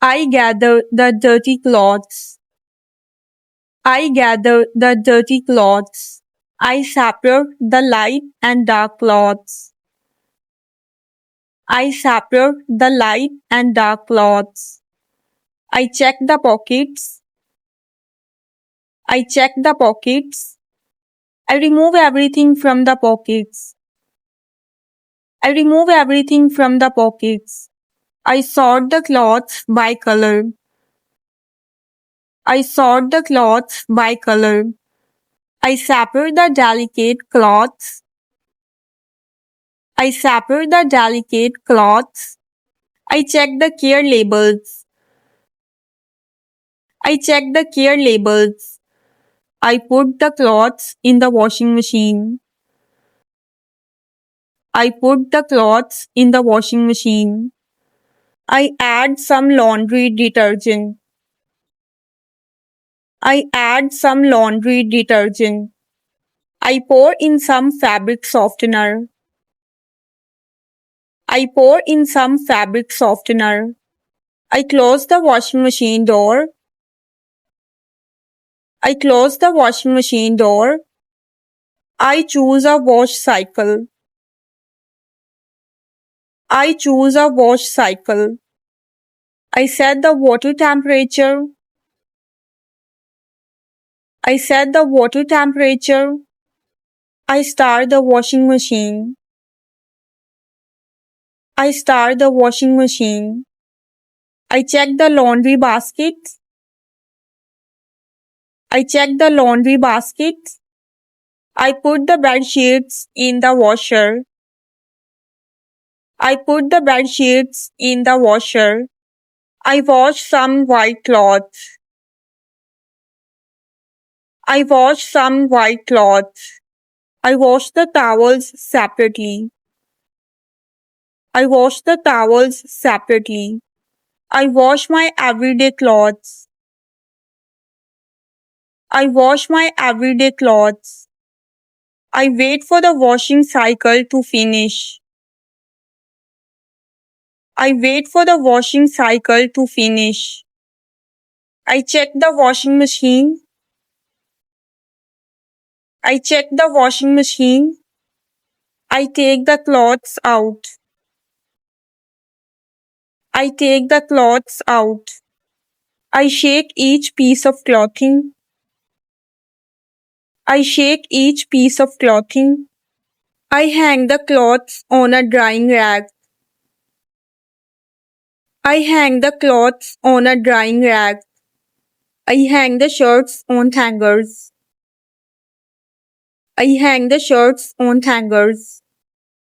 I gather the dirty cloths. I gather the dirty cloths. I separate the light and dark cloths. I separate the light and dark cloths. I check the pockets. I check the pockets. I remove everything from the pockets. I remove everything from the pockets. I sort the cloths by color. I sort the cloths by color. I separate the delicate cloths. I separate the delicate cloths. I check the care labels. I check the care labels. I put the clothes in the washing machine. I put the clothes in the washing machine. I add some laundry detergent. I add some laundry detergent. I pour in some fabric softener. I pour in some fabric softener. I close the washing machine door. I close the washing machine door. I choose a wash cycle. I choose a wash cycle. I set the water temperature. I set the water temperature. I start the washing machine. I start the washing machine. I check the laundry basket. I check the laundry basket. I put the bed sheets in the washer. I put the bed sheets in the washer. I wash some white cloths. I wash some white cloths. I wash the towels separately. I wash the towels separately. I wash my everyday clothes. I wash my everyday clothes. I wait for the washing cycle to finish. I wait for the washing cycle to finish. I check the washing machine. I check the washing machine. I take the clothes out. I take the clothes out. I shake each piece of clothing. I shake each piece of clothing. I hang the clothes on a drying rack. I hang the clothes on a drying rack. I hang the shirts on hangers. I hang the shirts on hangers.